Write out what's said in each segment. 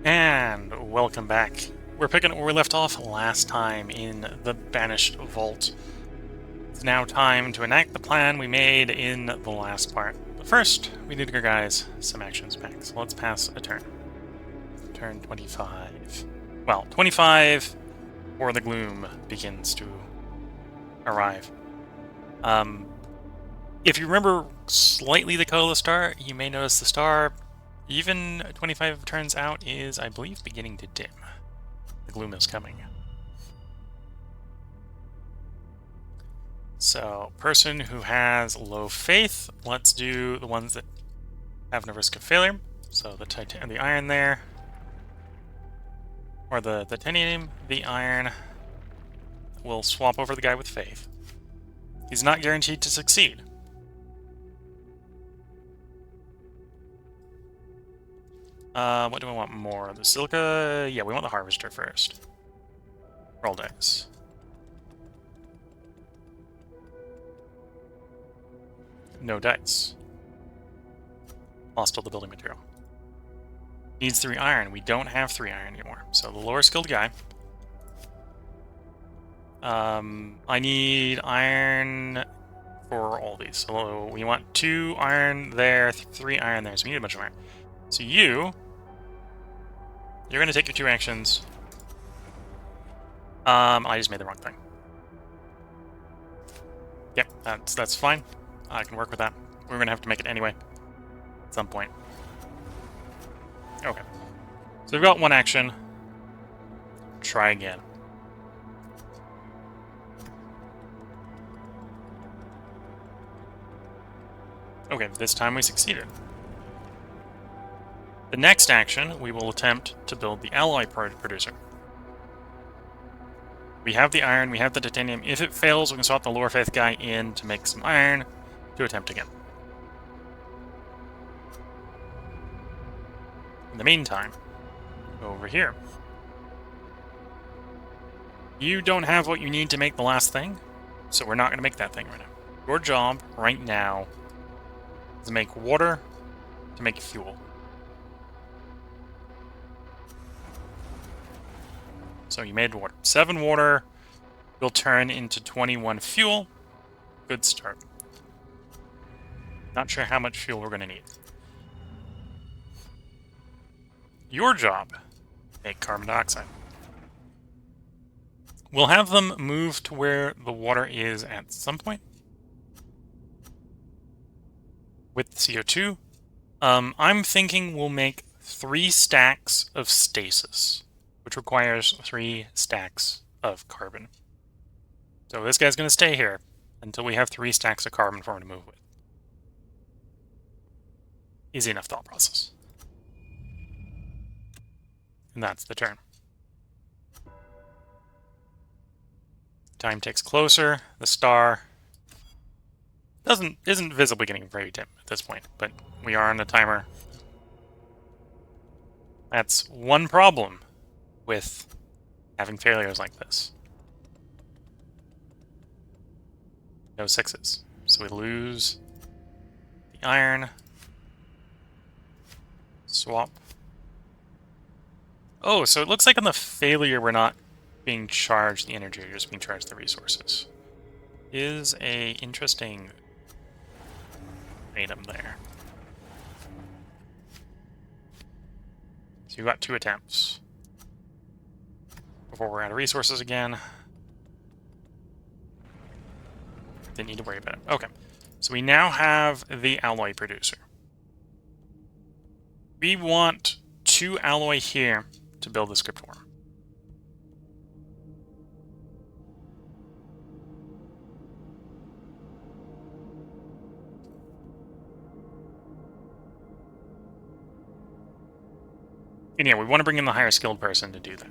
And welcome back. We're picking up where we left off last time in the Banished Vault. It's now time to enact the plan we made in the last part. But first, we need to give guys some actions back. So let's pass a turn. Turn 25. Well, 25 or the gloom begins to arrive. If you remember slightly the color of the star, you may notice the star, even 25 turns out, is, I believe, beginning to dim. The gloom is coming. So, person who has low faith, let's do the ones that have no risk of failure. So the iron there, or the titanium, the iron, will swap over the guy with faith. He's not guaranteed to succeed. What do we want more? The silica? Yeah, we want the harvester first. Roll dice. No dice. Lost all the building material. Needs 3 iron. We don't have 3 iron anymore. So the lower skilled guy. I need iron for all these. So we want 2 iron there, 3 iron there. So we need a bunch of iron. So you're going to take your 2 actions. I just made the wrong thing. Yep, that's fine. I can work with that. We're going to have to make it anyway at some point. Okay. So we've got 1 action. Try again. Okay, this time we succeeded. The next action, we will attempt to build the alloy producer. We have the iron, we have the titanium. If it fails, we can swap the lower faith guy in to make some iron to attempt again. In the meantime, over here. You don't have what you need to make the last thing, so we're not going to make that thing right now. Your job right now is to make water to make fuel. So you made water. 7 water will turn into 21 fuel. Good start. Not sure how much fuel we're going to need. Your job, make carbon dioxide. We'll have them move to where the water is at some point. With the CO2. I'm thinking we'll make 3 stacks of stasis, which requires 3 stacks of carbon. So this guy's going to stay here until we have 3 stacks of carbon for him to move with. Easy enough thought process. And that's the turn. Time ticks closer. The star isn't visibly getting very dim at this point, but we are on a timer. That's one problem with having failures like this. No 6s. So we lose the iron. Swap. Oh, so it looks like on the failure we're not being charged the energy, you're just being charged the resources. Is a interesting item there. So you got 2 attempts before we're out of resources again. Didn't need to worry about it. Okay, so we now have the alloy producer. We want 2 alloy here to build the script worm. And yeah, we want to bring in the higher skilled person to do that.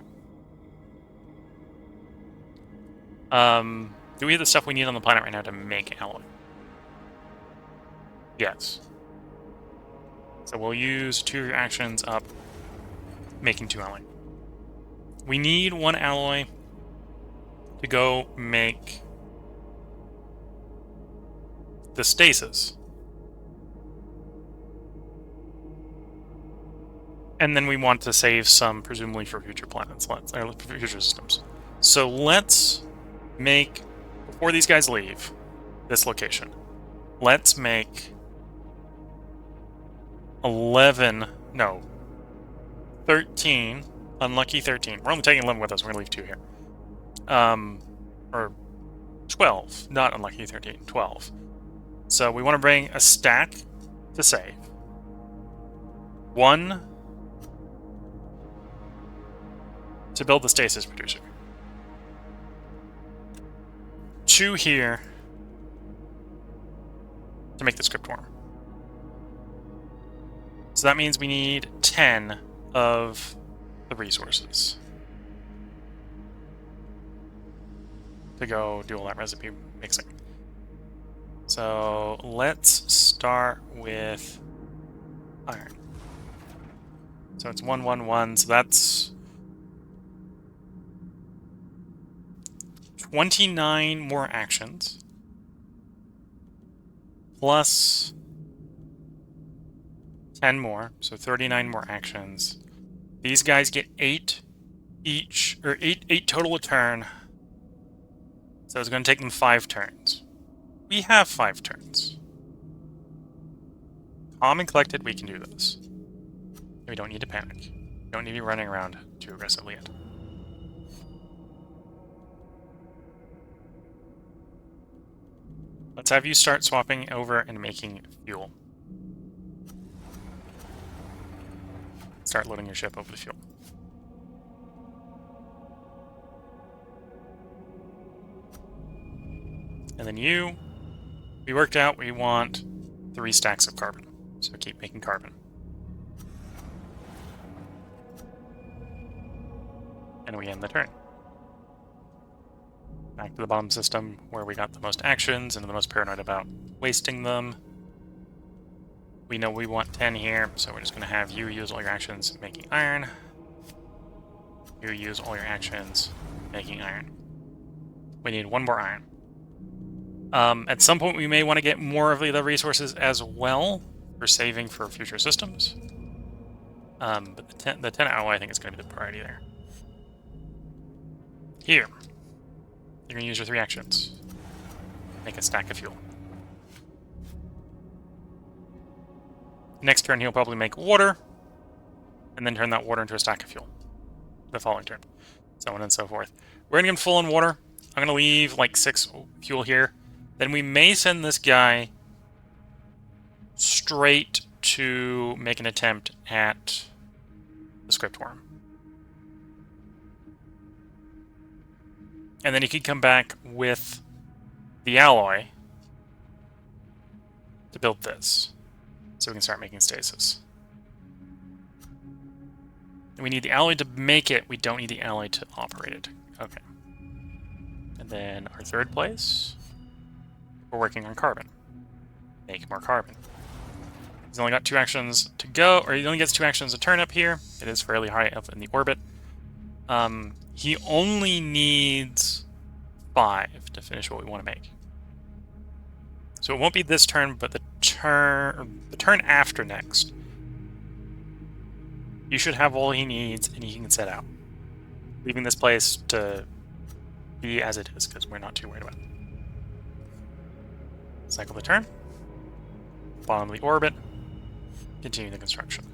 Do we have the stuff we need on the planet right now to make alloy? Yes. So we'll use 2 actions up, making 2 alloy. We need 1 alloy to go make the stasis. And then we want to save some, presumably for future planets, or future systems. So let's make, before these guys leave this location, let's make 13, unlucky 13. We're only taking 11 with us, we're gonna leave 2 here. Or 12, not unlucky 13, 12. So we want to bring a stack to save. 1 to build the stasis producer. 2 here to make the script worm. So that means we need 10 of the resources to go do all that recipe mixing. So let's start with iron. So it's 1, 1, 1, so that's 29 more actions, plus 10 more, so 39 more actions. These guys get 8 each, or 8 total a turn. So it's going to take them 5 turns. We have 5 turns. Calm and collected, we can do this. We don't need to panic. We don't need to be running around too aggressively yet. Let's have you start swapping over and making fuel. Start loading your ship over to fuel. And then you, we worked out we want 3 stacks of carbon. So keep making carbon. And we end the turn. Back to the bottom system where we got the most actions and the most paranoid about wasting them. We know we want 10 here, so we're just going to have you use all your actions making iron. You use all your actions making iron. We need 1 more iron. At some point we may want to get more of the other resources as well for saving for future systems. But the 10 alloy I think is going to be the priority there. Here, you're going to use your 3 actions. Make a stack of fuel. Next turn he'll probably make water, and then turn that water into a stack of fuel. The following turn. So on and so forth. We're going to get full on water. I'm going to leave like 6 fuel here. Then we may send this guy straight to make an attempt at the script worm. And then he could come back with the alloy to build this. So we can start making stasis. And we need the alloy to make it, we don't need the alloy to operate it. Okay. And then our 3rd place, we're working on carbon. Make more carbon. He's only got 2 actions to go, or he only gets 2 actions to turn up here. It is fairly high up in the orbit. He only needs 5 to finish what we want to make. So it won't be this turn, but the turn after next. You should have all he needs, and he can set out. Leaving this place to be as it is, because we're not too worried about it. Cycle the turn. Bottom of the orbit. Continue the construction.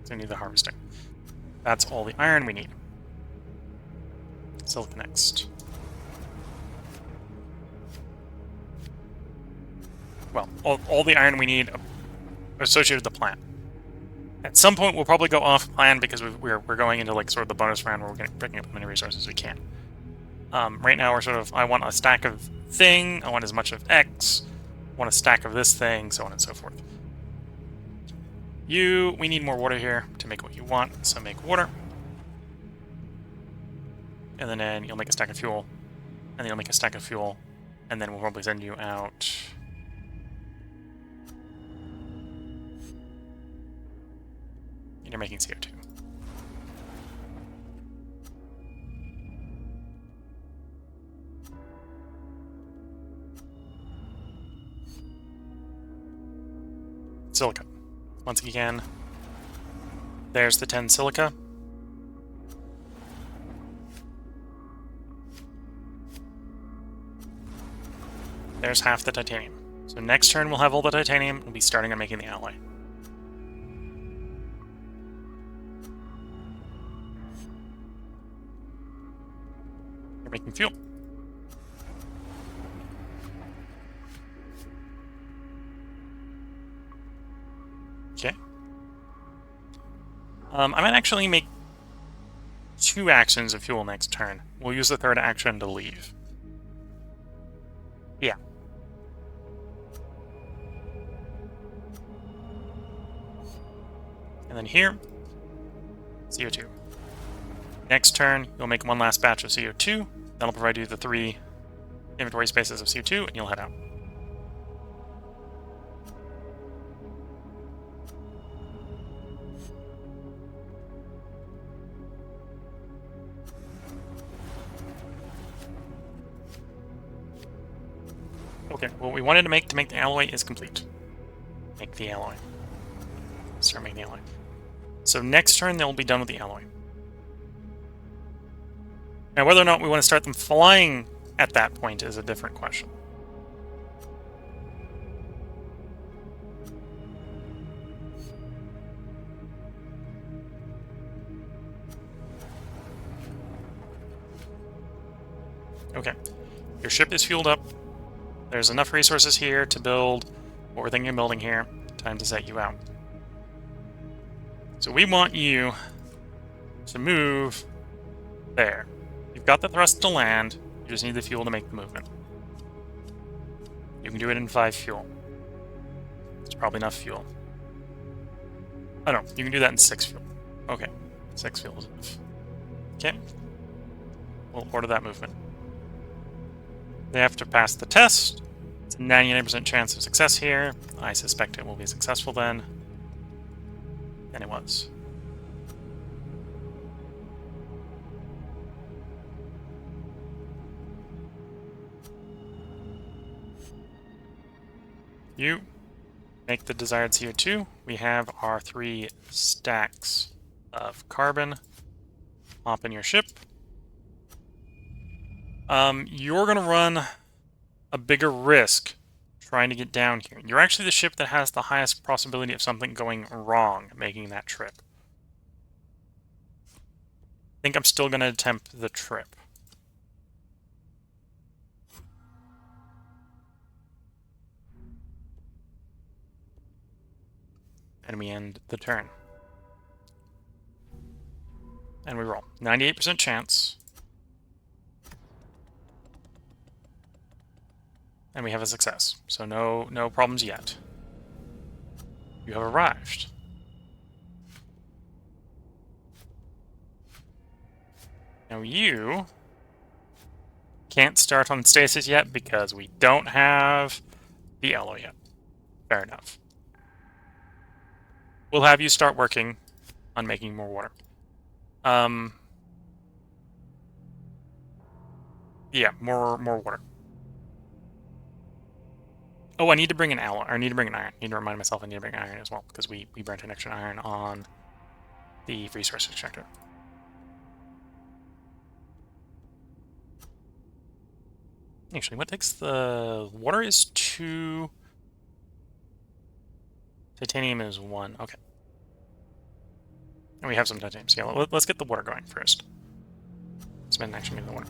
Continue the harvesting. That's all the iron we need. Silicon next. Well, all the iron we need associated with the plant. At some point, we'll probably go off plan because we're going into like sort of the bonus round where we're picking up as many resources as we can. Right now, we're sort of, I want a stack of thing, I want as much of X, I want a stack of this thing, so on and so forth. We need more water here to make what you want, so make water. And then you'll make a stack of fuel, and then you'll make a stack of fuel, and then we'll probably send you out. You're making CO2. Silicon. Once again, There's the 10 silica. There's half the titanium. So next turn we'll have all the titanium. We'll be starting on making the alloy. You're making fuel. Okay. I might actually make 2 actions of fuel next turn. We'll use the 3rd action to leave. Yeah. And then here, CO2. Next turn, you'll make 1 last batch of CO2. That'll provide you the 3 inventory spaces of CO2, and you'll head out. Okay, what we wanted to make the alloy is complete. Make the alloy. Start making the alloy. So next turn, they'll be done with the alloy. Now, whether or not we want to start them flying at that point is a different question. Okay, your ship is fueled up. There's enough resources here to build what we're thinking of building here. Time to set you out. So we want you to move there. You've got the thrust to land, you just need the fuel to make the movement. You can do it in 5 fuel. It's probably enough fuel. Oh no, you can do that in 6 fuel. Okay, 6 fuel is enough. Okay, we'll order that movement. They have to pass the test. It's a 99% chance of success here. I suspect it will be successful then. And it was. You make the desired CO2. We have our 3 stacks of carbon. Hop in your ship. You're going to run a bigger risk trying to get down here. You're actually the ship that has the highest possibility of something going wrong making that trip. I think I'm still going to attempt the trip. And we end the turn. And we roll. 98% chance. And we have a success. So no problems yet. You have arrived. Now you can't start on stasis yet because we don't have the alloy yet. Fair enough. We'll have you start working on making more water. Yeah, more water. Oh, I need to bring an alloy. Or I need to bring an iron. I need to remind myself I need to bring iron as well, because we burnt an extra iron on the resource extractor. Actually, what takes the... Water is 2... Titanium is 1. Okay. And we have some titanium. So yeah, let's get the water going first. Spend action getting the water.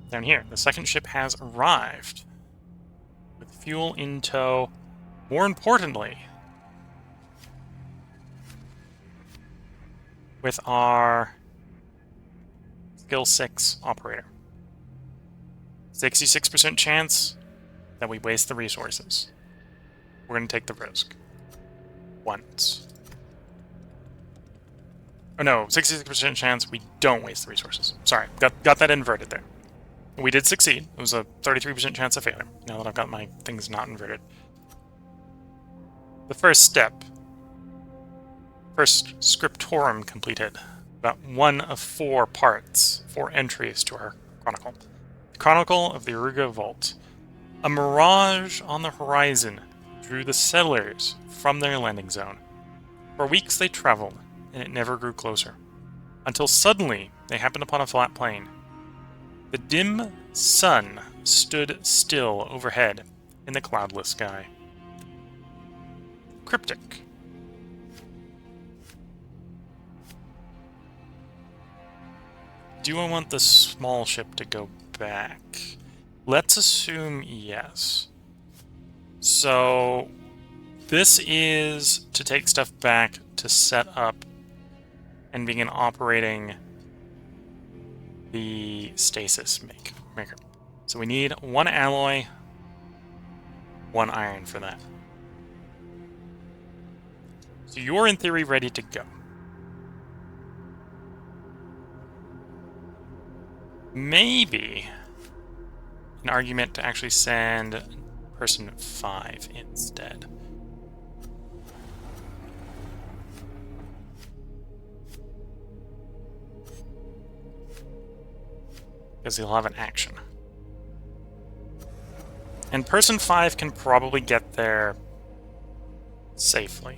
Down here, the second ship has arrived. With fuel in tow. More importantly, with our skill 6 operator. 66% chance that we waste the resources. We're going to take the risk. Once. Oh no, 66% chance we don't waste the resources. Sorry, got that inverted there. We did succeed. It was a 33% chance of failure, now that I've got my things not inverted. The first step. First scriptorum completed. About 1 of 4 parts, 4 entries to our chronicle. The Chronicle of the Banished Vault. A mirage on the horizon. drew the settlers from their landing zone. For weeks they traveled, and it never grew closer, until suddenly they happened upon a flat plain. The dim sun stood still overhead in the cloudless sky. Cryptic. Do I want the small ship to go back? Let's assume yes. So this is to take stuff back to set up and begin operating the stasis maker. So we need 1 alloy, 1 iron for that. So you're in theory ready to go. Maybe an argument to actually send person 5 instead. Because he'll have an action. And person 5 can probably get there safely.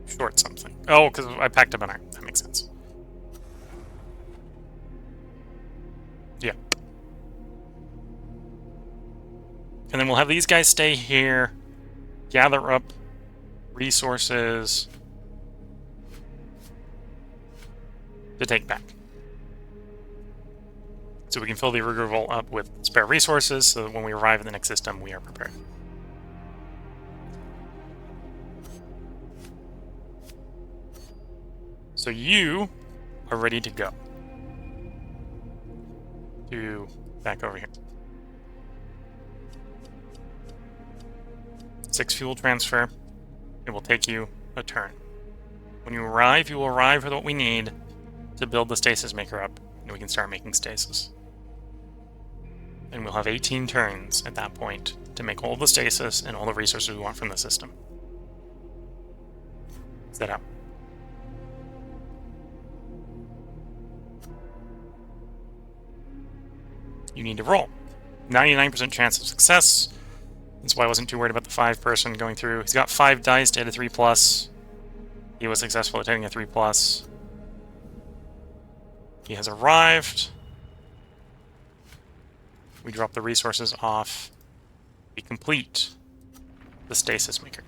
Short something. Oh, because I packed up an iron. That makes sense. Yeah. And then we'll have these guys stay here, gather up resources to take back. So we can fill the Rigor Vault up with spare resources, so that when we arrive in the next system, we are prepared. So you are ready to go. Back over here. 6 fuel transfer. It will take you a turn. When you arrive, you will arrive with what we need to build the stasis maker up, and we can start making stasis. And we'll have 18 turns at that point to make all the stasis and all the resources we want from the system. Set up. You need to roll. 99% chance of success. That's why I wasn't too worried about the 5-person going through. He's got 5 dice to hit a 3+. He was successful at hitting a 3+. He has arrived. We drop the resources off. We complete the stasis maker.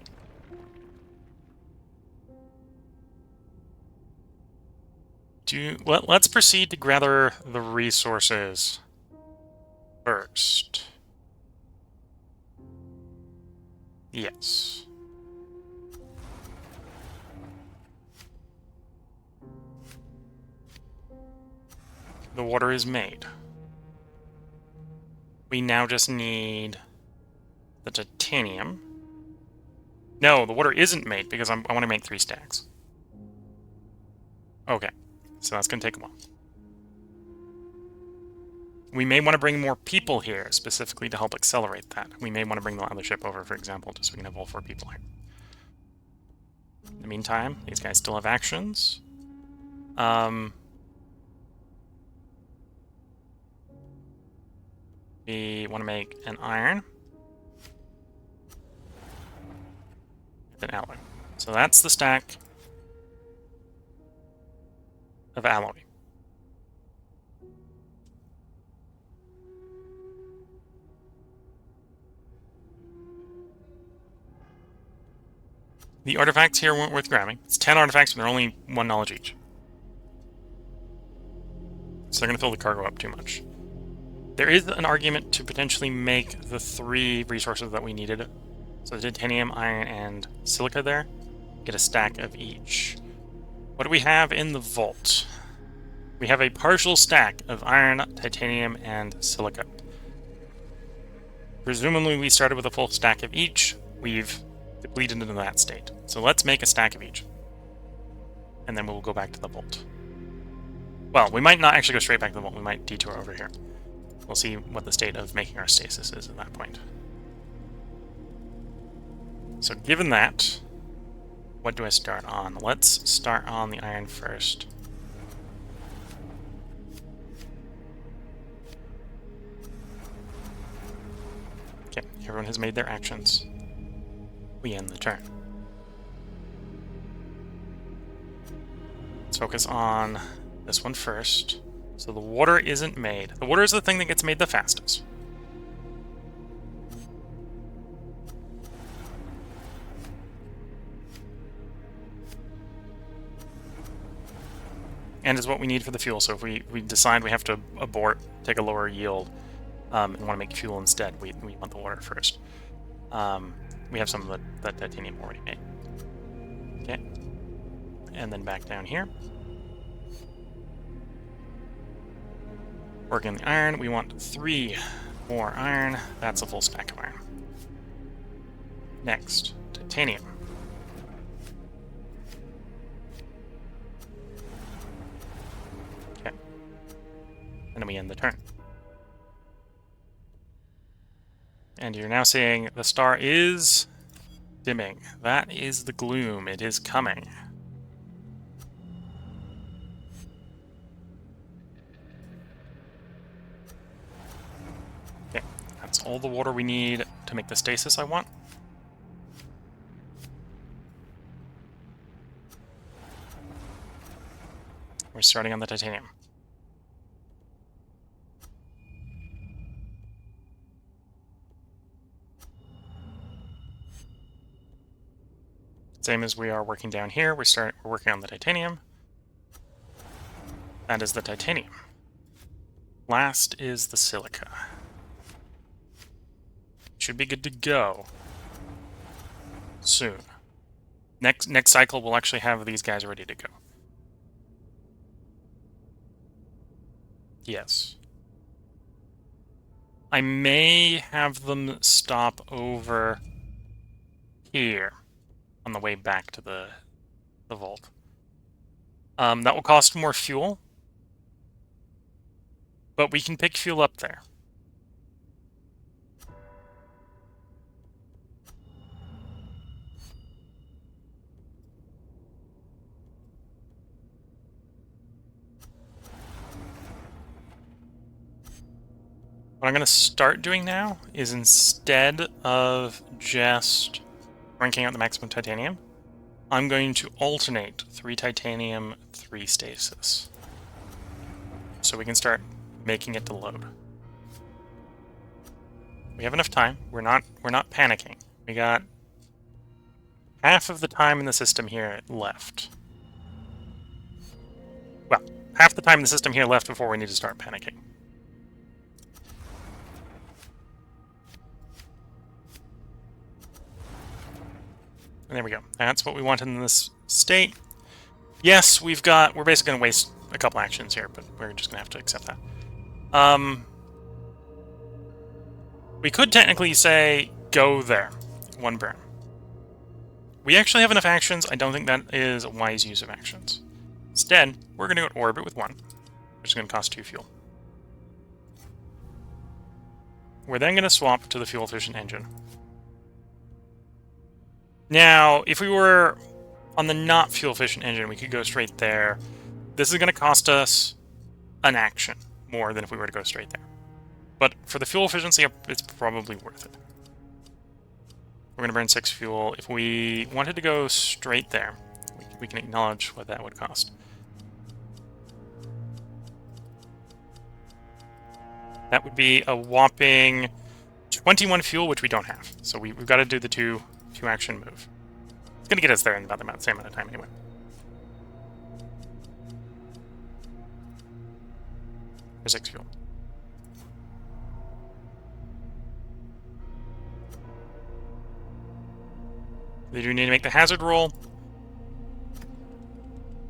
Let's proceed to gather the resources first. Yes. The water is made. We now just need the titanium. No, the water isn't made because I want to make 3 stacks. Okay, so that's going to take a while. We may want to bring more people here, specifically to help accelerate that. We may want to bring the other ship over, for example, just so we can have all 4 people here. In the meantime, these guys still have actions. We want to make an iron. And an alloy. So that's the stack of alloy. The artifacts here weren't worth grabbing. It's 10 artifacts, and they're only 1 knowledge each. So they're going to fill the cargo up too much. There is an argument to potentially make the 3 resources that we needed. So the titanium, iron, and silica there. Get a stack of each. What do we have in the vault? We have a partial stack of iron, titanium, and silica. Presumably we started with a full stack of each. We've depleted into that state. So let's make a stack of each. And then we'll go back to the vault. Well, we might not actually go straight back to the vault. We might detour over here. We'll see what the state of making our stasis is at that point. So given that, what do I start on? Let's start on the iron first. Okay, Everyone has made their actions. We end the turn. Let's focus on this one first. So the water isn't made. The water is the thing that gets made the fastest. And is what we need for the fuel. So if we decide we have to abort, take a lower yield, and want to make fuel instead, we want the water first. We have some of the titanium already made. Okay. And then back down here. Working on the iron, we want 3 more iron. That's a full stack of iron. Next, titanium. Okay. And then we end the turn. And you're now seeing the star is dimming. That is the gloom. It is coming. Okay, that's all the water we need to make the stasis I want. We're starting on the titanium. Same as we are working down here, we're working on the titanium. That is the titanium. Last is the silica. Should be good to go soon. Next cycle, we'll actually have these guys ready to go. Yes. I may have them stop over here on the way back to the vault. That will cost more fuel, but we can pick fuel up there. What I'm going to start doing now is, instead of just cranking out the maximum titanium, I'm going to alternate 3 titanium, 3 stasis. So we can start making it to load. We have enough time. We're not panicking. We got half of the time in the system here left. Well, half the time in the system here left before we need to start panicking. And there we go. That's what we want in this state. Yes, we're basically going to waste a couple actions here, but we're just going to have to accept that. We could technically say, go there. 1 burn. We actually have enough actions. I don't think that is a wise use of actions. Instead, we're going to go to orbit with 1, which is going to cost 2 fuel. We're then going to swap to the fuel-efficient engine. Now, if we were on the not fuel-efficient engine, we could go straight there. This is going to cost us an action more than if we were to go straight there. But for the fuel efficiency, it's probably worth it. We're going to burn 6 fuel. If we wanted to go straight there, we can acknowledge what that would cost. That would be a whopping 21 fuel, which we don't have. So we've got to do the two action move. It's going to get us there in about the same amount of time anyway. For 6 fuel. They do need to make the hazard roll.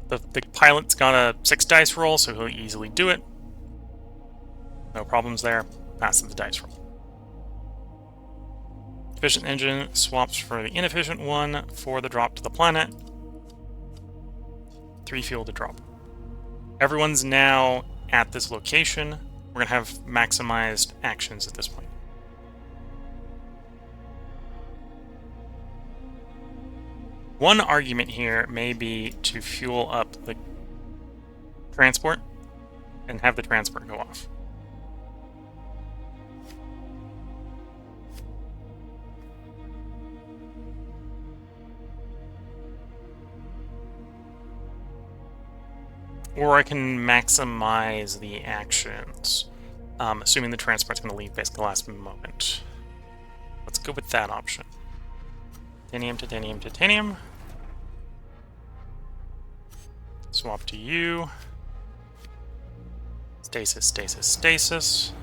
The pilot's got a 6 dice roll, so he'll easily do it. No problems there. Passes the dice roll. Efficient engine swaps for the inefficient one for the drop to the planet. 3 fuel to drop. Everyone's now at this location. We're going to have maximized actions at this point. One argument here may be to fuel up the transport and have the transport go off. Or I can maximize the actions, assuming the transport's going to leave basically the last moment. Let's go with that option. Titanium, titanium, titanium. Swap to you. Stasis, stasis, stasis.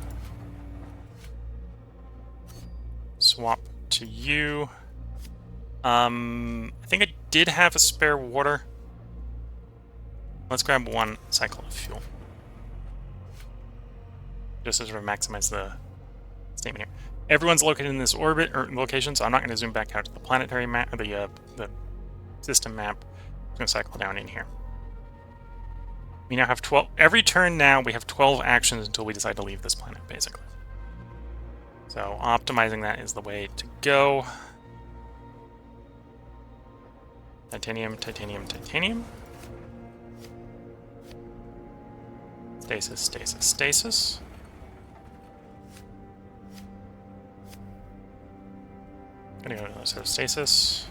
Swap to you. I think I did have a spare water. Let's grab one cycle of fuel. Just to sort of maximize the statement here. Everyone's located in this orbit or location, so I'm not going to zoom back out to the planetary map, or the system map. I'm going to cycle down in here. We now have 12. Every turn now, we have 12 actions until we decide to leave this planet, basically. So optimizing that is the way to go. Titanium, titanium, titanium. Stasis, stasis, stasis. Gonna go to sort of stasis.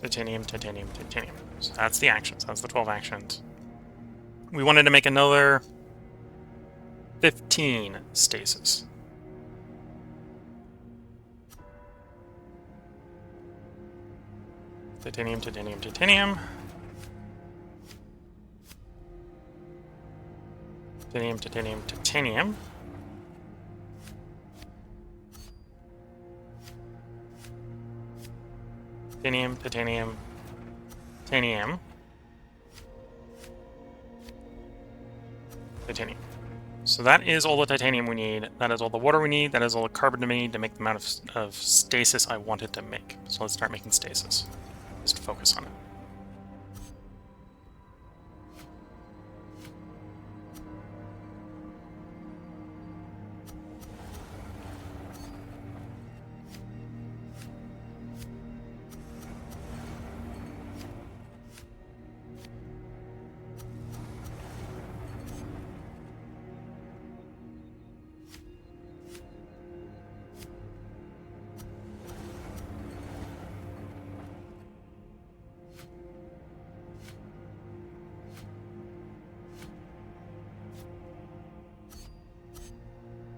Titanium, titanium, titanium. So that's the actions. That's the 12 actions. We wanted to make another 15 stasis. Titanium, titanium, titanium. Titanium, titanium, titanium. Titanium, titanium, titanium. Titanium. So that is all the titanium we need. That is all the water we need. That is all the carbon we need to make the amount of stasis I wanted to make. So let's start making stasis. Just focus on it.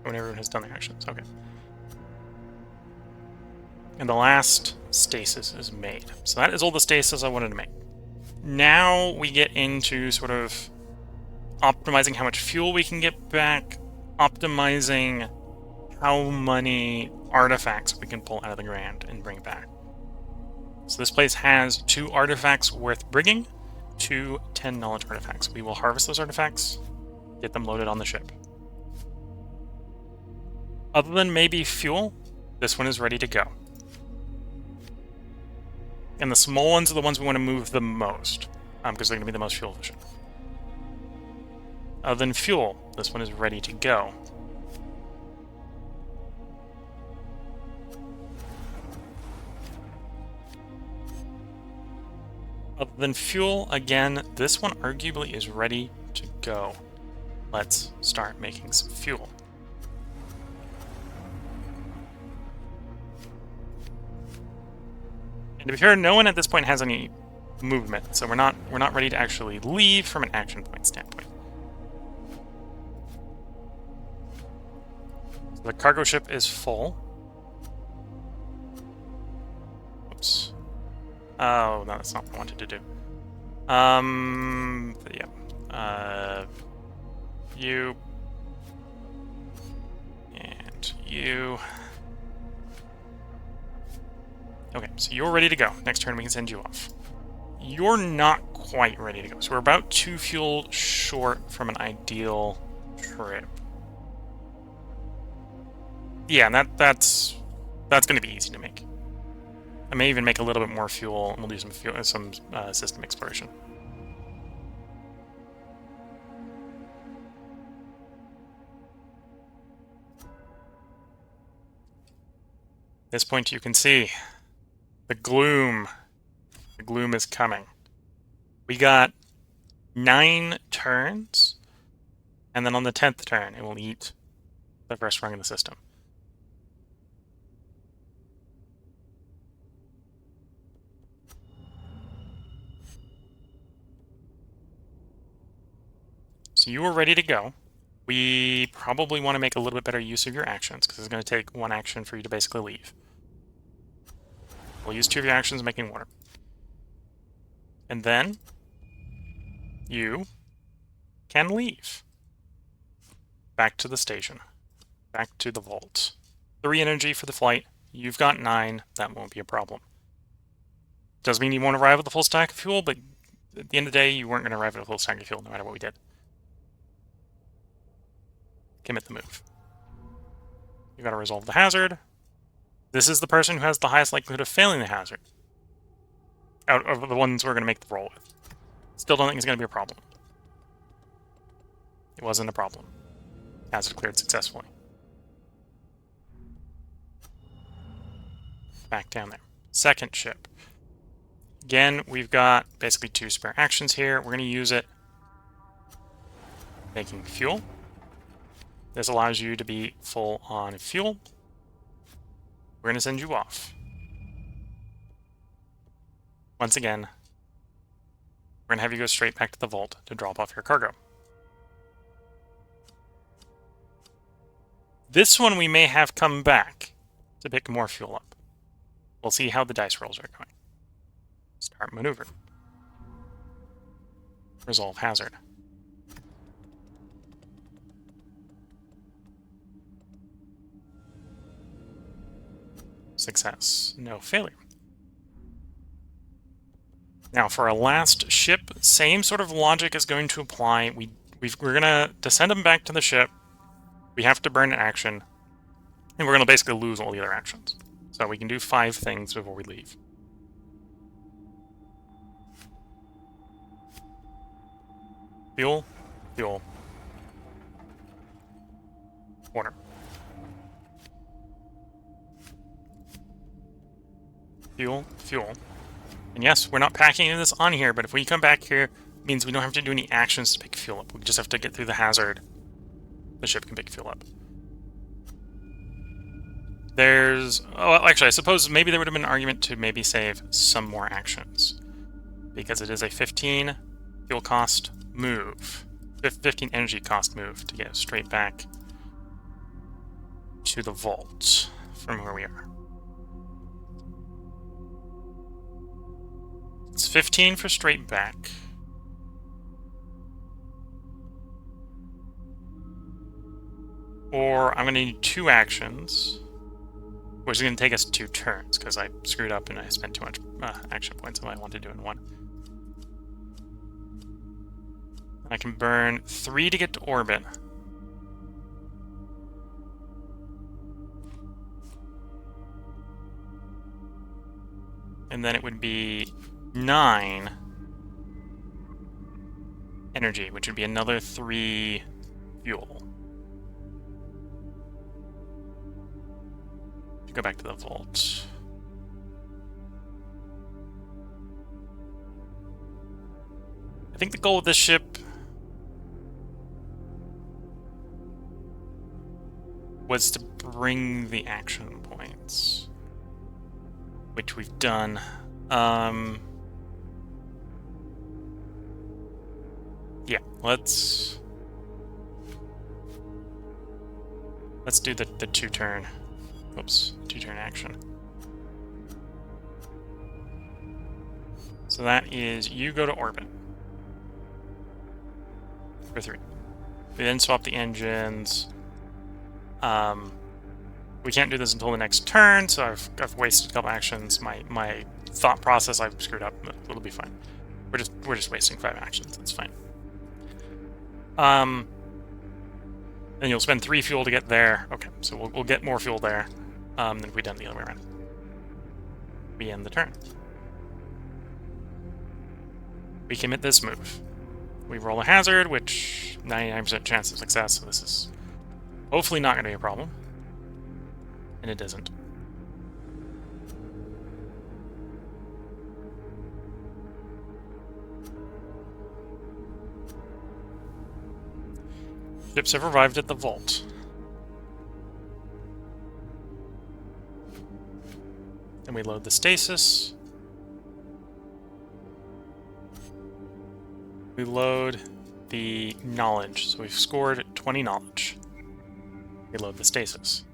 When everyone has done their actions. Okay. And the last stasis is made. So that is all the stasis I wanted to make. Now we get into sort of optimizing how much fuel we can get back, optimizing how many artifacts we can pull out of the ground and bring back. So this place has 2 artifacts worth bringing, 2 10 knowledge artifacts. We will harvest those artifacts, get them loaded on the ship. Other than maybe fuel, this one is ready to go. And the small ones are the ones we want to move the most, because they're going to be the most fuel efficient. Other than fuel, this one is ready to go. Other than fuel, again, this one arguably is ready to go. Let's start making some fuel. And to be fair, no one at this point has any movement, so we're not ready to actually leave from an action point standpoint. So the cargo ship is full. Oops. Oh, no, that's not what I wanted to do. Yeah. You. And you. Okay, so you're ready to go. Next turn we can send you off. You're not quite ready to go. So we're about 2 fuel short from an ideal trip. Yeah, and that's going to be easy to make. I may even make a little bit more fuel, and we'll do some system exploration. At this point, you can see the gloom. The gloom is coming. We got 9 turns, and then on the 10th turn, it will eat the first rung in the system. So you are ready to go. We probably want to make a little bit better use of your actions, because it's going to take one action for you to basically leave. We'll use 2 of your actions making water. And then you can leave. Back to the station. Back to the vault. 3 energy for the flight. You've got 9. That won't be a problem. Doesn't mean you won't arrive with a full stack of fuel, but at the end of the day, you weren't going to arrive at a full stack of fuel no matter what we did. Commit the move. You got to resolve the hazard. This is the person who has the highest likelihood of failing the hazard out of the ones we're going to make the roll with. Still don't think it's going to be a problem. It wasn't a problem. Hazard cleared successfully. Back down there. Second ship. Again, we've got basically 2 spare actions here. We're going to use it making fuel. This allows you to be full on fuel. We're going to send you off. Once again, we're going to have you go straight back to the vault to drop off your cargo. This one we may have come back to pick more fuel up. We'll see how the dice rolls are going. Start maneuver. Resolve hazard. Success. No failure. Now for our last ship, same sort of logic is going to apply. We're going to send them back to the ship. We have to burn an action. And we're going to basically lose all the other actions. So we can do 5 things before we leave. Fuel, fuel, water. Fuel, fuel. And yes, we're not packing this on here, but if we come back here, it means we don't have to do any actions to pick fuel up. We just have to get through the hazard. The ship can pick fuel up. There's... Oh, actually, I suppose maybe there would have been an argument to maybe save some more actions. Because it is a 15 fuel cost move. 15 energy cost move to get straight back to the vault from where we are. It's 15 for straight back. Or I'm going to need 2 actions, which is going to take us 2 turns, because I screwed up and I spent too much action points on what I want to do in one. I can burn 3 to get to orbit. And then it would be 9 energy, which would be another 3 fuel. Go back to the vault. I think the goal of this ship was to bring the action points, which we've done. Yeah, let's do the 2-turn. Oops, 2-turn action. So that is you go to orbit. For 3. We then swap the engines. We can't do this until the next turn, so I've wasted a couple actions. My thought process I've screwed up. It'll be fine. We're just wasting 5 actions. That's fine. And you'll spend 3 fuel to get there. Okay, so we'll get more fuel there than if we'd done the other way around. We end the turn. We commit this move. We roll a hazard, which 99% chance of success, so this is hopefully not going to be a problem. And it isn't. Ships have arrived at the vault. And we load the stasis. We load the knowledge. So we've scored 20 knowledge. Reload the stasis.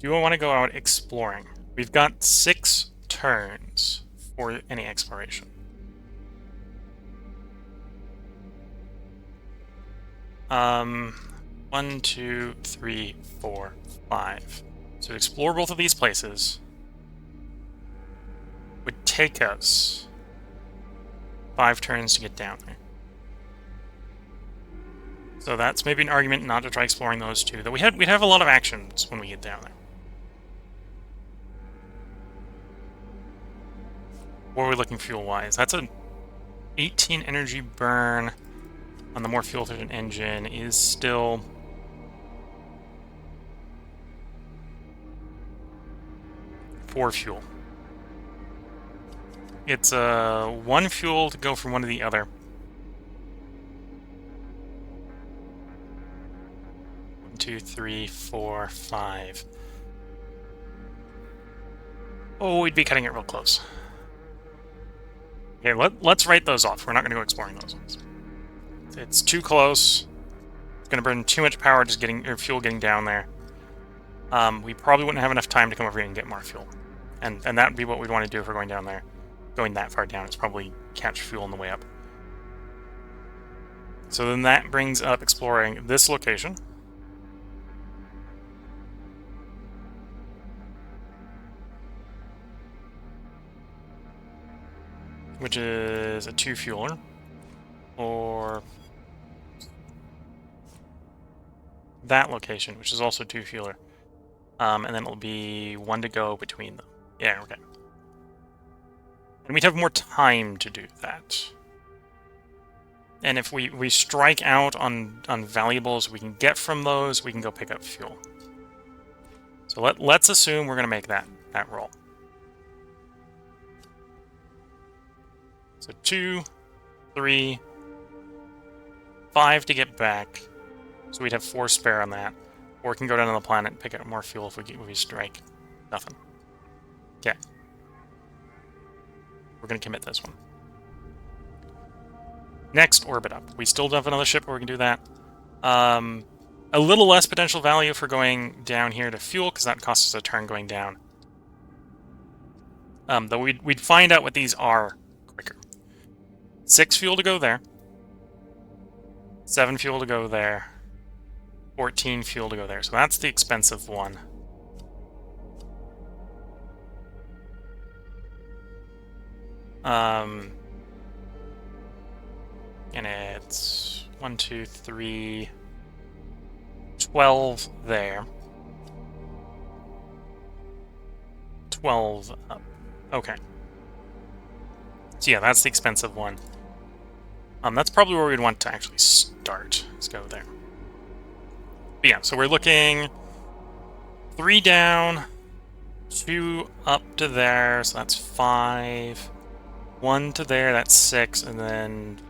Do I want to go out exploring? We've got 6 turns for any exploration. One, 2, 3, 4, 5. So to explore both of these places would take us 5 turns to get down there. So that's maybe an argument not to try exploring those two. Though we'd have a lot of actions when we get down there. What are we looking fuel-wise? That's an 18 energy burn on the more fuel-efficient engine is still... four fuel. It's 1 fuel to go from one to the other. 1, 2, 3, 4, 5. Oh, we'd be cutting it real close. Okay, let's write those off. We're not going to go exploring those ones. It's too close. It's going to burn too much power just getting fuel getting down there. We probably wouldn't have enough time to come over here and get more fuel. And that would be what we'd want to do if we're going down there. Going that far down is probably catch fuel on the way up. So then that brings up exploring this location. Which is a 2-fueler. Or that location, which is also 2-fueler. And then it'll be 1 to go between them. Yeah, okay. And we'd have more time to do that. And if we strike out on valuables we can get from those, we can go pick up fuel. So let's assume we're going to make that roll. So 2, 3, 5 to get back. So we'd have 4 spare on that. Or we can go down on the planet and pick up more fuel if we strike. Nothing. Okay. We're going to commit this one. Next, orbit up. We still have another ship where we can do that. A little less potential value for going down here to fuel, because that costs us a turn going down. Though we'd find out what these are quicker. 6 fuel to go there. 7 fuel to go there. 14 fuel to go there. So that's the expensive one. And it's 1, 2, 3, 12 there. 12 up. Okay. So yeah, that's the expensive one. That's probably where we'd want to actually start. Let's go there. But yeah, so we're looking 3 down, 2 up to there, so that's 5. 1 to there, that's 6, and then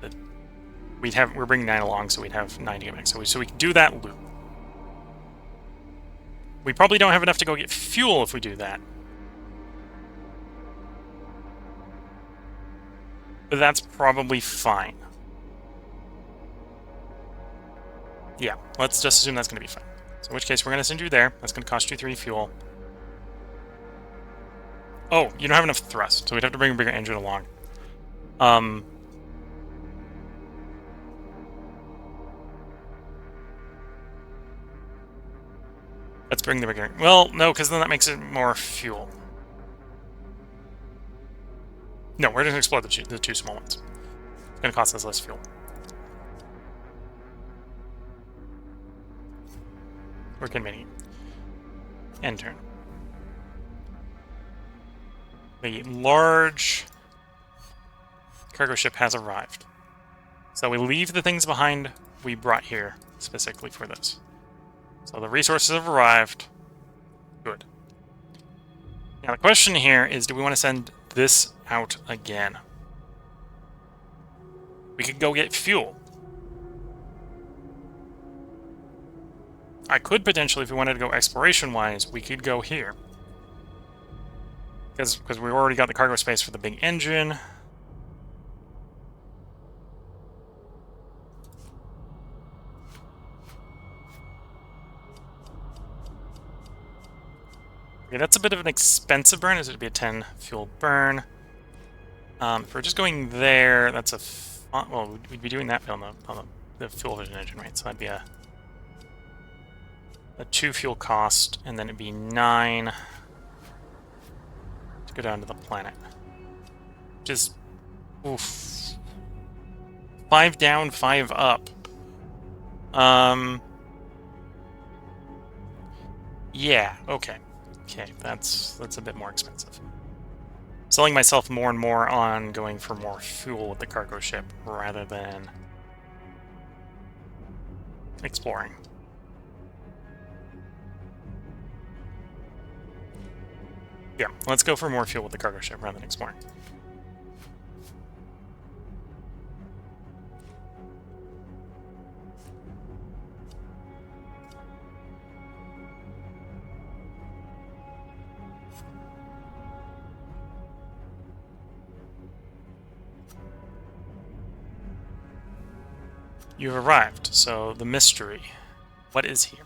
we're bringing 9 along, so we'd have 9 to get back. So we can do that loop. We probably don't have enough to go get fuel if we do that. But that's probably fine. Yeah, let's just assume that's going to be fine. So in which case, we're going to send you there. That's going to cost you 3 fuel. Oh, you don't have enough thrust, so we'd have to bring a bigger engine along. Let's bring the bigger... Well, no, because then that makes it more fuel. No, we're going to explore the 2 small ones. It's going to cost us less fuel. We're committing. End turn. The large cargo ship has arrived. So we leave the things behind we brought here specifically for this. So the resources have arrived. Good. Now the question here is, do we want to send this out again? We could go get fuel. I could potentially, if we wanted to go exploration-wise, we could go here. Because we already got the cargo space for the big engine. Okay, that's a bit of an expensive burn. Is it to be a 10 fuel burn? If we're just going there, that's a well, we'd be doing that on the fuel vision engine, right? So that'd be a 2 fuel cost, and then it'd be 9 to go down to the planet. Which is, oof, 5 down, 5 up. Yeah, okay. Okay, that's a bit more expensive. Selling myself more and more on going for more fuel with the cargo ship rather than exploring. Yeah, let's go for more fuel with the cargo ship rather than exploring. You've arrived, so the mystery. What is here?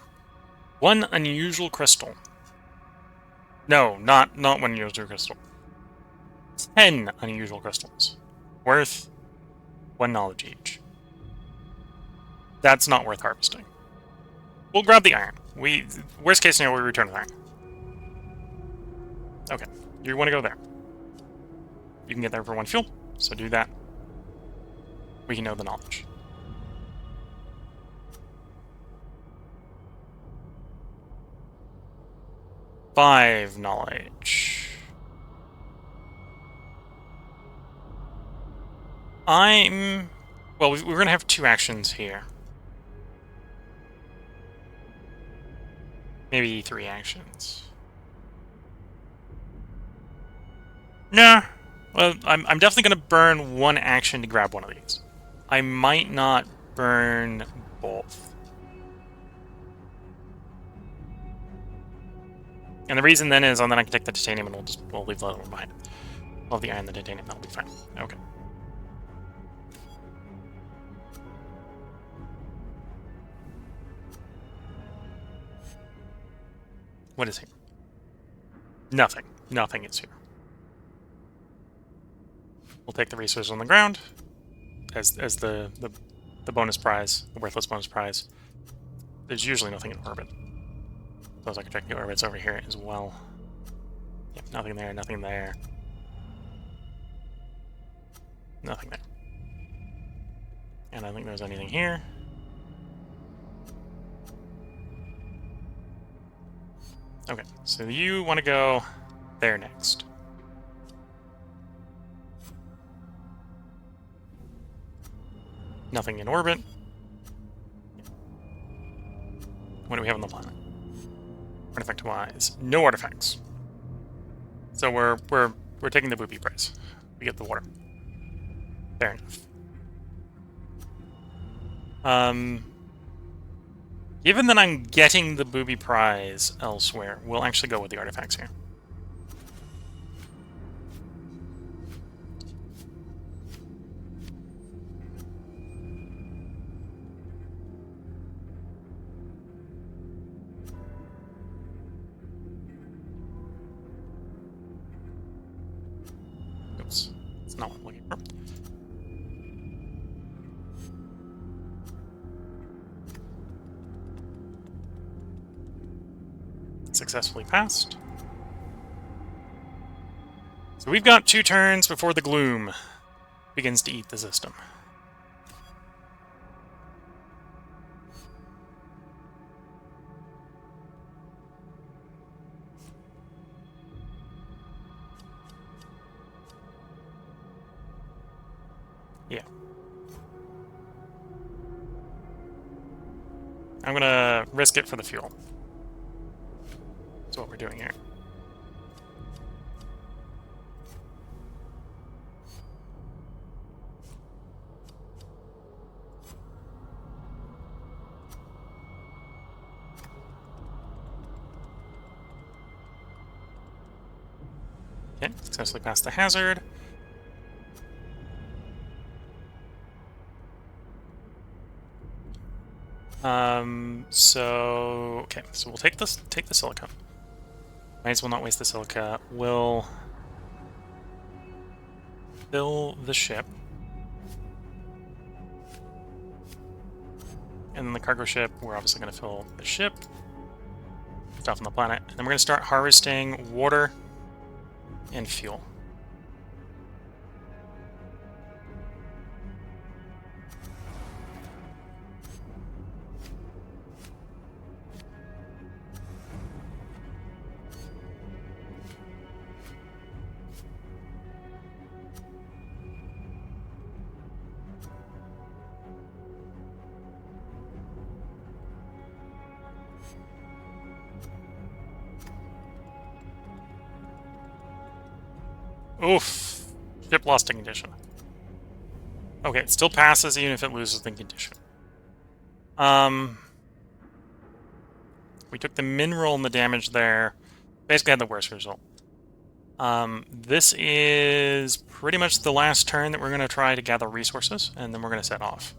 1 unusual crystal. No, not 1 unusual crystal. 10 unusual crystals. Worth 1 knowledge each. That's not worth harvesting. We'll grab the iron. Worst case scenario, we return with iron. Okay, you want to go there. You can get there for 1 fuel, so do that. We can know the knowledge. Five knowledge. Well, we're going to have 2 actions here. Maybe 3 actions. Nah. Well, I'm definitely going to burn 1 action to grab one of these. I might not burn both. And the reason then is, then I can take the titanium and we'll leave the other one behind. We'll have the iron and the titanium, that'll be fine. Okay. What is here? Nothing. Nothing is here. We'll take the resources on the ground as the bonus prize, the worthless bonus prize. There's usually nothing in orbit. Suppose I can check the orbits over here as well. Yep, nothing there, nothing there. Nothing there. And I don't think there's anything here. Okay, so you want to go there next. Nothing in orbit. What do we have on the planet? Artifact-wise, no artifacts. So we're taking the booby prize. We get the water. Fair enough. Given that I'm getting the booby prize elsewhere, we'll actually go with the artifacts here. Oops, that's not what I'm looking for. Successfully passed. So we've got 2 turns before the gloom begins to eat the system. Yeah. I'm gonna risk it for the fuel. That's what we're doing here. successfully passed the hazard. Okay, so we'll take the silica. Might as well not waste the silica. We'll fill the ship. And then the cargo ship, we're obviously going to fill the ship. Stuff on the planet. And then we're going to start harvesting water and fuel. Oof. Ship lost in condition. Okay, it still passes even if it loses the condition. We took the mineral and the damage there. Basically had the worst result. This is pretty much the last turn that we're going to try to gather resources, and then we're going to set off.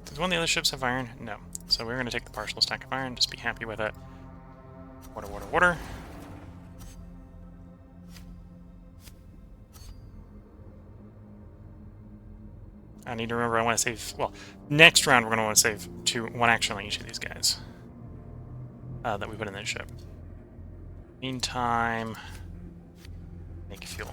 Does one of the other ships have iron? No. So we're going to take the partial stack of iron, just be happy with it. Water, water, water. I need to remember I want to save... Well, next round we're going to want to save one action on each of these guys. That we put in this ship. Meantime... make fuel.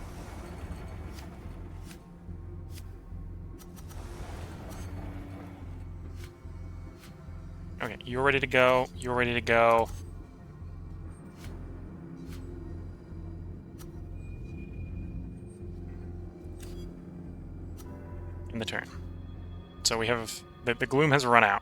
Okay, you're ready to go. You're ready to go. In the turn. So we have... The gloom has run out.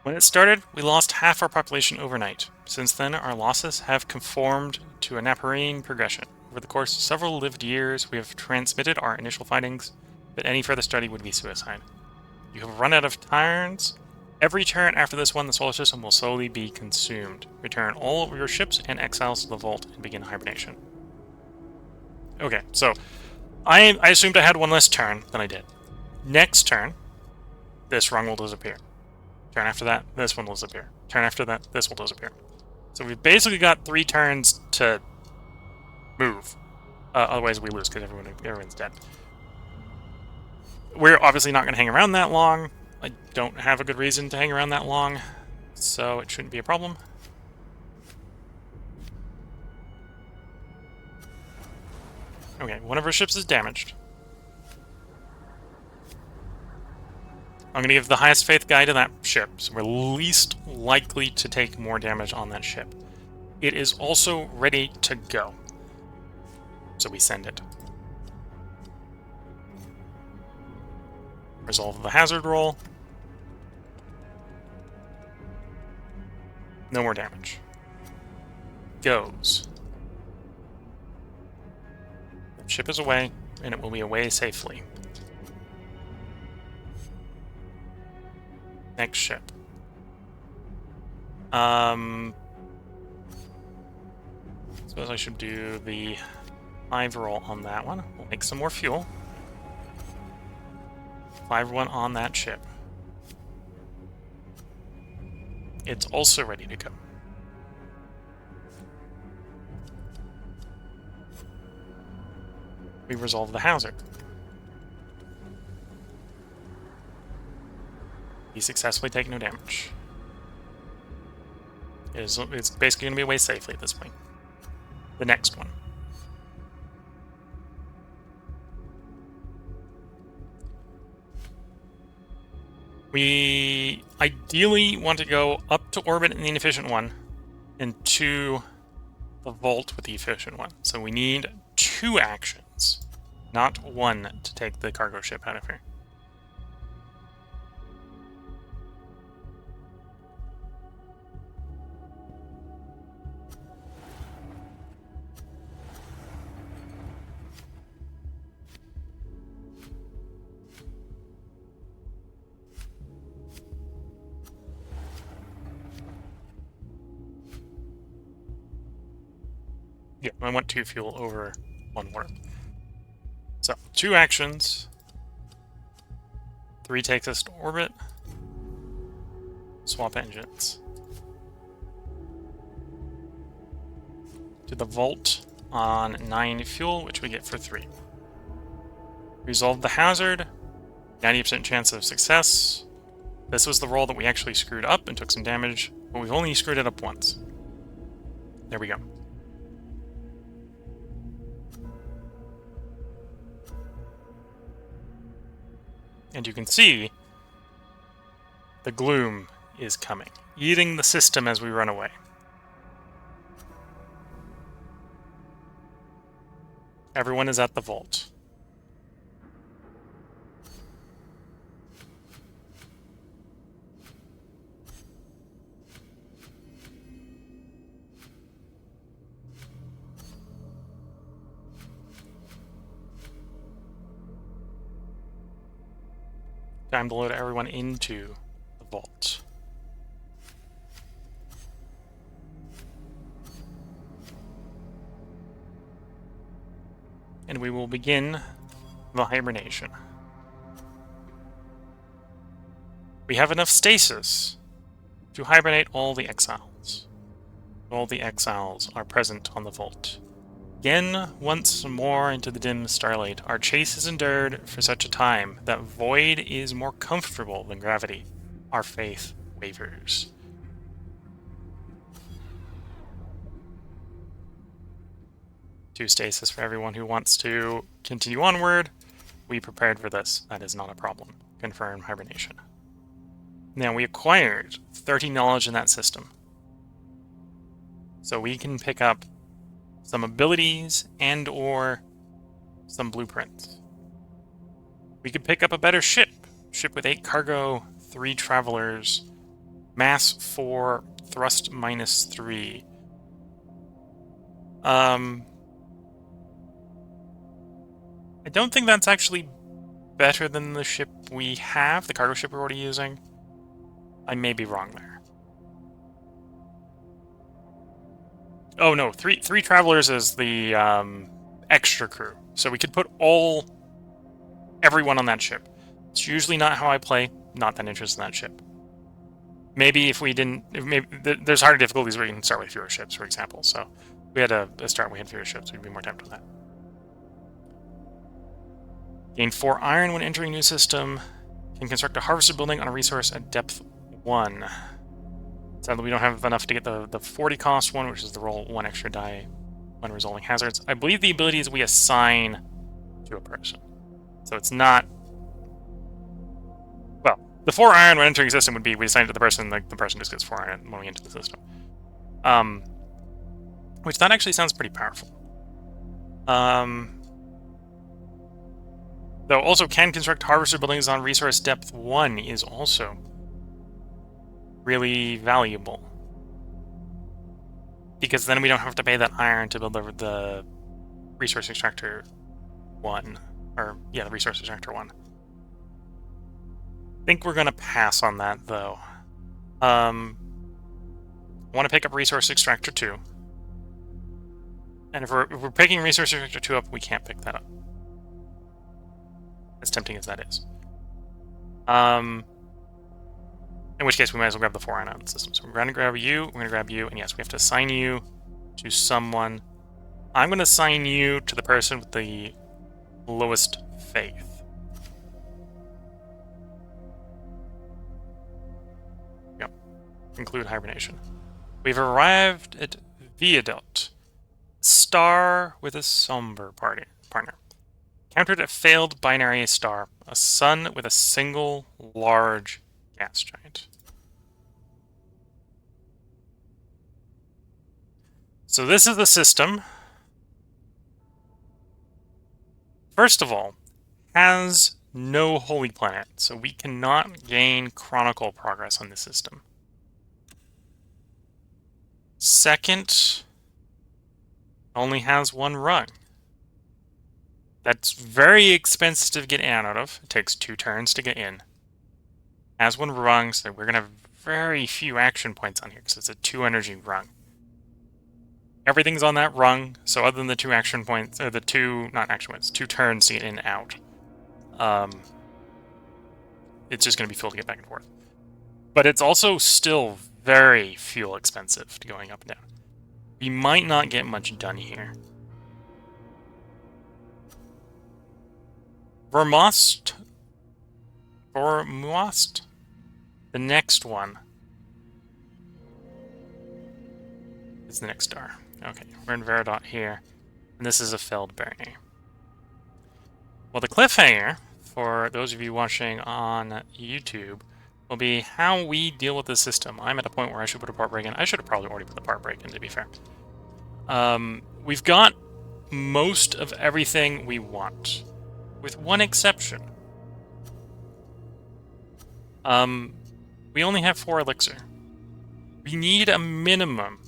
When it started, we lost half our population overnight. Since then, our losses have conformed to a Naparine progression. Over the course of several lived years, we have transmitted our initial findings, but any further study would be suicide. You have run out of turns. Every turn after this one, the solar system will slowly be consumed. Return all of your ships and exiles to the vault and begin hibernation. Okay, so I assumed I had one less turn than I did. Next turn, this rung will disappear. Turn after that, this one will disappear. Turn after that, this will disappear. So we've basically got 3 turns to move. Otherwise we lose because everyone's dead. We're obviously not going to hang around that long. I don't have a good reason to hang around that long, so it shouldn't be a problem. Okay, one of our ships is damaged. I'm going to give the highest faith guy to that ship, so we're least likely to take more damage on that ship. It is also ready to go, so we send it. Resolve the hazard roll. No more damage. Goes. The ship is away, and it will be away safely. Next ship. Suppose I should do the 5 roll on that one. We'll make some more fuel. 5-1 on that ship. It's also ready to go. We resolve the hazard. You successfully take no damage. It's basically going to be away safely at this point. The next one. We ideally want to go up to orbit in the inefficient one and to the vault with the efficient one. So we need 2 actions, not 1 to take the cargo ship out of here. Yeah, I want 2 fuel over 1 warp. So, 2 actions. 3 takes us to orbit. Swap engines. To the Vault on 9 fuel, which we get for 3. Resolve the hazard. 90% chance of success. This was the roll that we actually screwed up and took some damage, but we've only screwed it up once. There we go. And you can see the gloom is coming, eating the system as we run away. Everyone is at the vault. Time to load everyone into the vault. And we will begin the hibernation. We have enough stasis to hibernate all the exiles. All the exiles are present on the vault. Again, once more into the dim starlight, our chase is endured for such a time that void is more comfortable than gravity. Our faith wavers. Two stasis for everyone who wants to continue onward. We prepared for this. That is not a problem. Confirm hibernation. Now, we acquired 30 knowledge in that system. So we can pick up some abilities and or some blueprints. We could pick up a better ship. Ship with 8 cargo, 3 travelers, mass 4, thrust -3. I don't think that's actually better than the ship we have, the cargo ship we're already using. I may be wrong there. Oh no, three travelers is the extra crew. So we could put everyone on that ship. It's usually not how I play. Not that interested in that ship. Maybe if we didn't, there's harder difficulties where you can start with fewer ships, for example. So if we had a start, we had fewer ships, we'd be more tempted with that. Gain 4 iron when entering new system. Can construct a harvester building on a resource at depth 1. Sadly, we don't have enough to get the 40 cost one, which is the roll 1 extra die when resolving hazards. I believe the abilities we assign to a person. So it's not... Well, the 4 iron when entering system would be we assign it to the person, like the person just gets 4 iron when we enter the system. Which that actually sounds pretty powerful. Though also can construct harvester buildings on resource depth 1 is also really valuable. Because then we don't have to pay that iron to build the resource extractor 1. Or, yeah, the resource extractor 1. I think we're going to pass on that, though. I want to pick up resource extractor 2. And if we're picking resource extractor 2 up, we can't pick that up. As tempting as that is. In which case, we might as well grab the 4 iron out of the system. So we're going to grab you, we're going to grab you, and yes, we have to assign you to someone. I'm going to assign you to the person with the lowest faith. Yep. Conclude hibernation. We've arrived at Viaduct. Star with a somber partner. Countered a failed binary star. A sun with a single large gas giant. So this is the system. First of all, has no holy planet, so we cannot gain chronicle progress on this system. Second, only has 1 rung. That's very expensive to get out of. It takes 2 turns to get in. Has 1 rung, so we're going to have very few action points on here because it's a 2 energy rung. Everything's on that rung, so other than the 2 action points, or the 2, not action points, 2 turns to get in and out, it's just going to be fuel to get back and forth. But it's also still very fuel expensive to going up and down. We might not get much done here. Vermost, the next one is the next star. Okay, we're in Veridot here, and this is a Feldberger. Well, the cliffhanger, for those of you watching on YouTube, will be how we deal with the system. I'm at a point where I should put a part break in. I should have probably already put the part break in, to be fair. We've got most of everything we want, with one exception. We only have 4 elixir. We need a minimum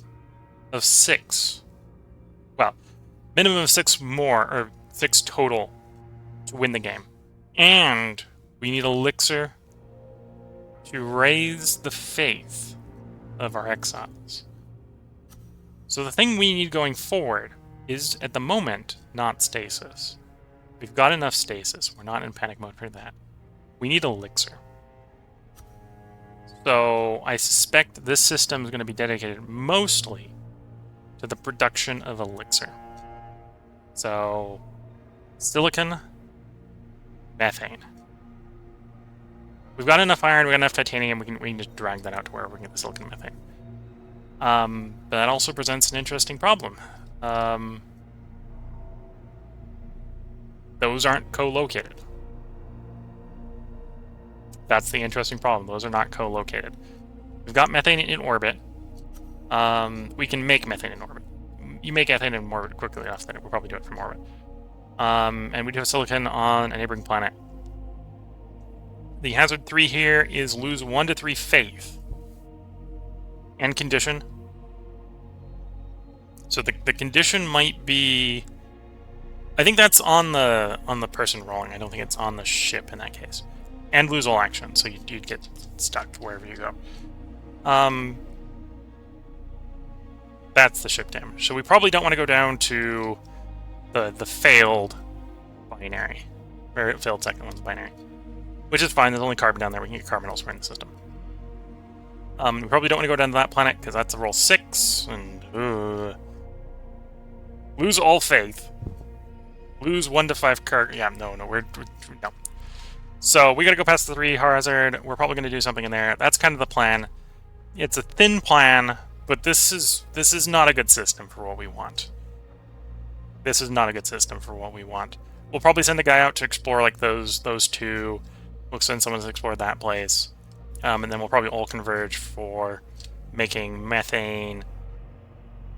of 6. Well, minimum of 6 more, or 6 total, to win the game. And we need elixir to raise the faith of our exiles. So the thing we need going forward is, at the moment, not stasis. We've got enough stasis. We're not in panic mode for that. We need elixir. So I suspect this system is going to be dedicated mostly to the production of elixir. So, silicon, methane. We've got enough iron, we've got enough titanium, we can just drag that out to where we can get the silicon and methane. But that also presents an interesting problem. Those aren't co-located. That's the interesting problem. Those are not co-located. We've got methane in orbit. We can make methane in orbit. You make methane in orbit quickly enough that we'll probably do it from orbit. And we do have silicon on a neighboring planet. The hazard 3 here is lose 1 to 3 faith. And condition. So the condition might be... I think that's on the person rolling. I don't think it's on the ship in that case. And lose all action, so you'd get stuck wherever you go. That's the ship damage. So we probably don't want to go down to the failed binary. Or failed second one's binary. Which is fine, there's only carbon down there. We can get carbon elsewhere in the system. We probably don't want to go down to that planet, because that's a roll 6, and... lose all faith. Lose 1 to 5 cargo. Yeah, no, no. So we gotta go past the 3 hazard. We're probably gonna do something in there. That's kind of the plan. It's a thin plan, but this is not a good system for what we want. This is not a good system for what we want. We'll probably send a guy out to explore like those 2. We'll send someone to explore that place, and then we'll probably all converge for making methane,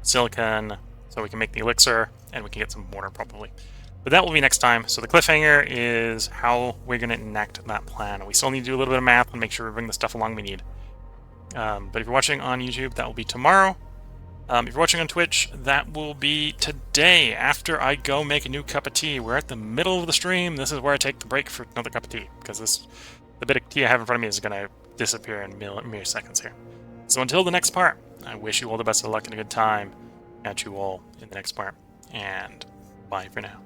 silicon, so we can make the elixir, and we can get some water probably. But that will be next time. So the cliffhanger is how we're going to enact that plan. We still need to do a little bit of math and make sure we bring the stuff along we need. But if you're watching on YouTube, that will be tomorrow. If you're watching on Twitch, that will be today after I go make a new cup of tea. We're at the middle of the stream. This is where I take the break for another cup of tea, because the bit of tea I have in front of me is going to disappear in mere seconds here. So until the next part, I wish you all the best of luck and a good time. Catch you all in the next part, and bye for now.